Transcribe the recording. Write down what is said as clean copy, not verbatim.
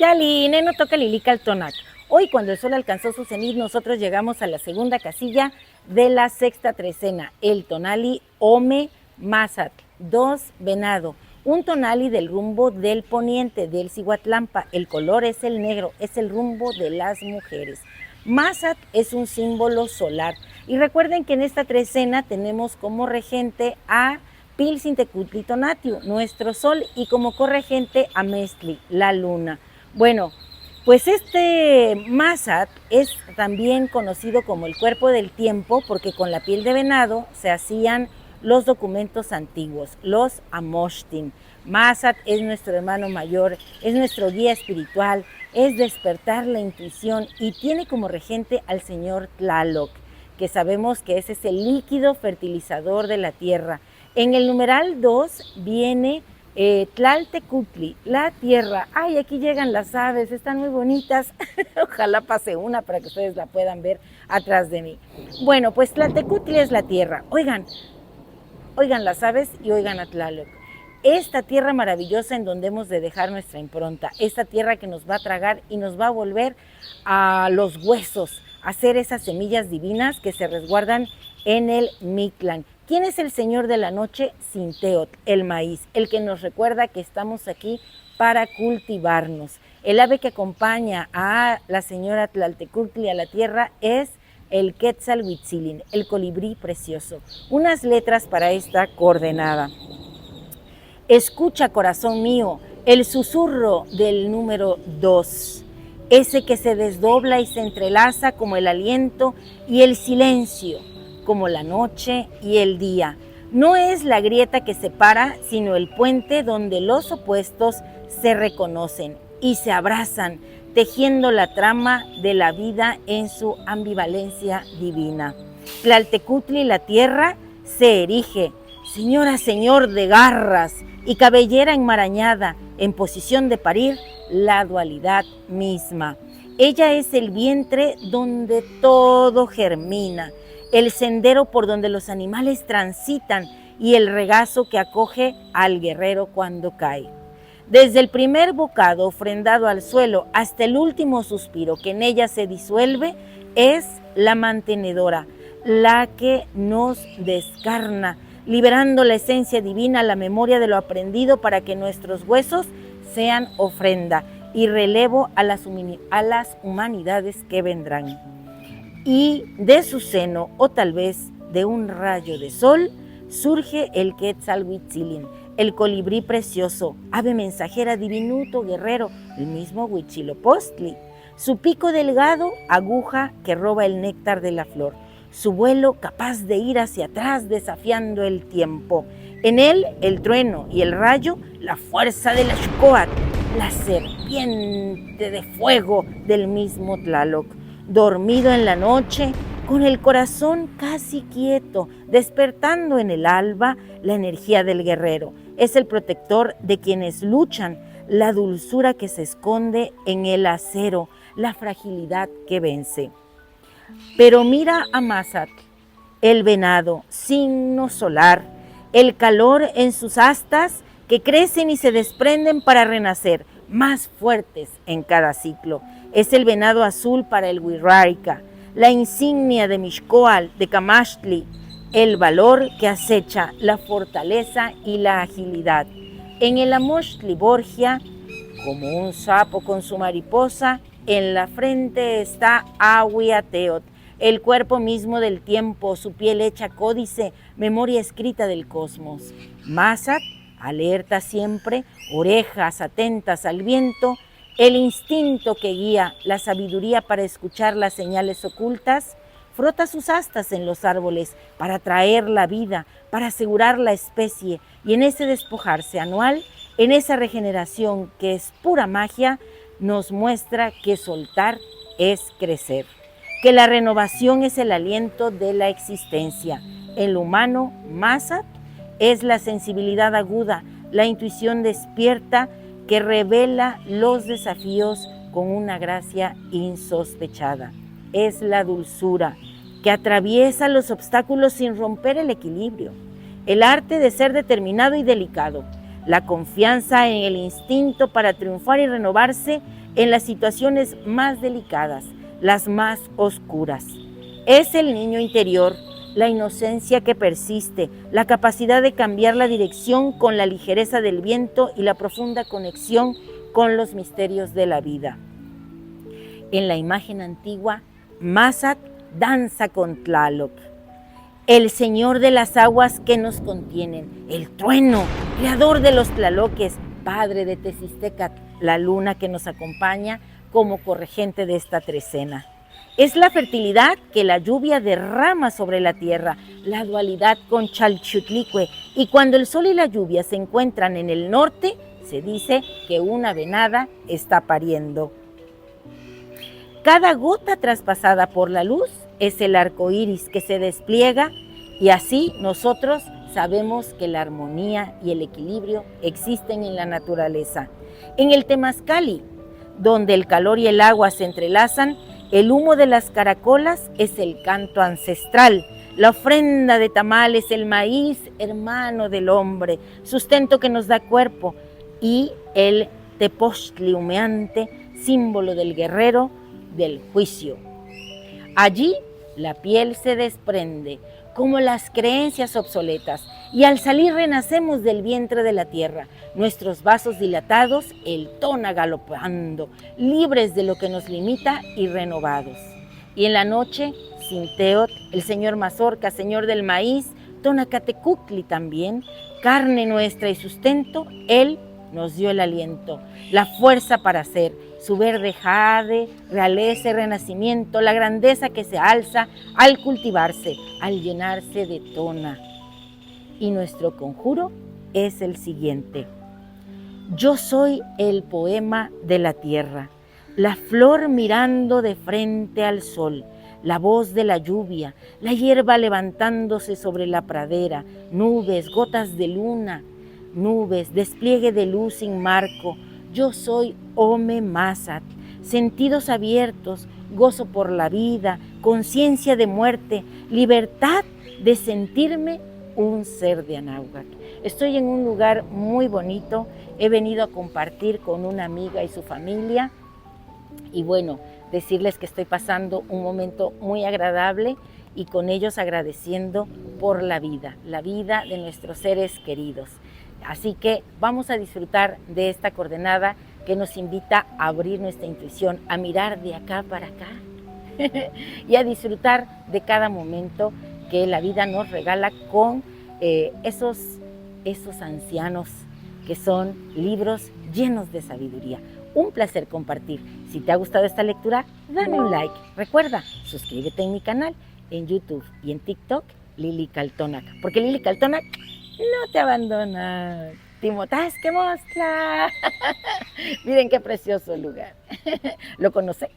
Yali, neno toca Lilica al Tonac. Hoy, cuando el sol alcanzó su cenit, nosotros llegamos a la segunda casilla de la sexta trecena, el tonali Ome Mazat, 2 venado, un tonali del rumbo del poniente del Cihuatlampa. El color es el negro, es el rumbo de las mujeres. Mazat es un símbolo solar. Y recuerden que en esta trecena tenemos como regente a Pilsintecutli Tonatiu, nuestro sol, y como corregente a Mestli, la luna. Bueno, pues este Mazat es también conocido como el cuerpo del tiempo porque con la piel de venado se hacían los documentos antiguos, los Amoshtin. Mazat es nuestro hermano mayor, es nuestro guía espiritual, es despertar la intuición y tiene como regente al señor Tlaloc, que sabemos que ese es el líquido fertilizador de la tierra. En el numeral 2 viene Tlaltecutli, la tierra. Ay, aquí llegan las aves, están muy bonitas. Ojalá pase una para que ustedes la puedan ver atrás de mí. Bueno, pues Tlaltecutli es la tierra. Oigan las aves y oigan a Tlaloc. Esta tierra maravillosa en donde hemos de dejar nuestra impronta, esta tierra que nos va a tragar y nos va a volver a los huesos, a hacer esas semillas divinas que se resguardan en el Mictlán. ¿Quién es el señor de la noche? Sinteotl, el maíz, el que nos recuerda que estamos aquí para cultivarnos. El ave que acompaña a la señora Tlaltecutli a la tierra es el Quetzalhuitzilin, el colibrí precioso. Unas letras para esta coordenada. Escucha, corazón mío, el susurro del número 2, ese que se desdobla y se entrelaza como el aliento y el silencio, como la noche y el día. No es la grieta que separa, sino el puente donde los opuestos se reconocen y se abrazan, tejiendo la trama de la vida en su ambivalencia divina. Tlaltecutli, la tierra, se erige, señora, señor de garras y cabellera enmarañada, en posición de parir la dualidad misma. Ella es el vientre donde todo germina, el sendero por donde los animales transitan y el regazo que acoge al guerrero cuando cae. Desde el primer bocado ofrendado al suelo hasta el último suspiro que en ella se disuelve, es la mantenedora, la que nos descarna, liberando la esencia divina, la memoria de lo aprendido para que nuestros huesos sean ofrenda y relevo a las humanidades que vendrán. Y de su seno, o tal vez de un rayo de sol, surge el Quetzalhuitzilin, el colibrí precioso, ave mensajera, diminuto guerrero, el mismo Huitzilopochtli. Su pico delgado, aguja que roba el néctar de la flor. Su vuelo capaz de ir hacia atrás desafiando el tiempo. En él, el trueno y el rayo, la fuerza del Xcoatl, la serpiente de fuego del mismo Tlaloc. Dormido en la noche, con el corazón casi quieto, despertando en el alba la energía del guerrero. Es el protector de quienes luchan, la dulzura que se esconde en el acero, la fragilidad que vence. Pero mira a Mazat, el venado, signo solar, el calor en sus astas que crecen y se desprenden para renacer, más fuertes en cada ciclo. Es el venado azul para el Wixárika, la insignia de Mixcoatl, de Camaxtli, el valor que acecha, la fortaleza y la agilidad. En el Amoxtli Borgia, como un sapo con su mariposa, en la frente está Ahuiateotl, el cuerpo mismo del tiempo, su piel hecha códice, memoria escrita del cosmos. Mazat, alerta siempre, orejas atentas al viento, el instinto que guía, la sabiduría para escuchar las señales ocultas, frota sus astas en los árboles para traer la vida, para asegurar la especie, y en ese despojarse anual, en esa regeneración que es pura magia, nos muestra que soltar es crecer, que la renovación es el aliento de la existencia. En lo humano, Mazat es la sensibilidad aguda, la intuición despierta que revela los desafíos con una gracia insospechada. Es la dulzura que atraviesa los obstáculos sin romper el equilibrio, el arte de ser determinado y delicado, la confianza en el instinto para triunfar y renovarse en las situaciones más delicadas, las más oscuras. Es el niño interior, la inocencia que persiste, la capacidad de cambiar la dirección con la ligereza del viento y la profunda conexión con los misterios de la vida. En la imagen antigua, Mazat danza con Tlaloc, el señor de las aguas que nos contienen, el trueno, creador de los tlaloques, padre de Teziztecat, la luna que nos acompaña como corregente de esta trecena. Es la fertilidad que la lluvia derrama sobre la tierra, la dualidad con Chalchutlicue, y cuando el sol y la lluvia se encuentran en el norte, se dice que una venada está pariendo. Cada gota traspasada por la luz es el arco iris que se despliega, y así nosotros sabemos que la armonía y el equilibrio existen en la naturaleza. En el Temazcali, donde el calor y el agua se entrelazan, el humo de las caracolas es el canto ancestral, la ofrenda de tamales, el maíz, hermano del hombre, sustento que nos da cuerpo, y el tepostli humeante, símbolo del guerrero, del juicio. Allí la piel se desprende, como las creencias obsoletas, y al salir renacemos del vientre de la tierra, nuestros vasos dilatados, el tona galopando, libres de lo que nos limita y renovados. Y en la noche, Sinteot, el señor Mazorca, señor del maíz, Tonacatecuhtli también, carne nuestra y sustento, él nos dio el aliento, la fuerza para ser, su verde jade, realeza y renacimiento, la grandeza que se alza al cultivarse, al llenarse de tona. Y nuestro conjuro es el siguiente: yo soy el poema de la tierra, la flor mirando de frente al sol, la voz de la lluvia, la hierba levantándose sobre la pradera, nubes, gotas de luna, nubes, despliegue de luz sin marco. Yo soy Ome Mazat, sentidos abiertos, gozo por la vida, conciencia de muerte, libertad de sentirme un ser de Anáhuac. Estoy en un lugar muy bonito, he venido a compartir con una amiga y su familia, y bueno, decirles que estoy pasando un momento muy agradable y con ellos agradeciendo por la vida de nuestros seres queridos. Así que vamos a disfrutar de esta coordenada que nos invita a abrir nuestra intuición, a mirar de acá para acá y a disfrutar de cada momento que la vida nos regala con esos ancianos que son libros llenos de sabiduría. Un placer compartir. Si te ha gustado esta lectura, dame un like. Recuerda, suscríbete en mi canal en YouTube y en TikTok, Lili Caltonac, porque Lili Caltonac no te abandona. Timotas que mostra. Miren qué precioso lugar. ¿Lo conoce?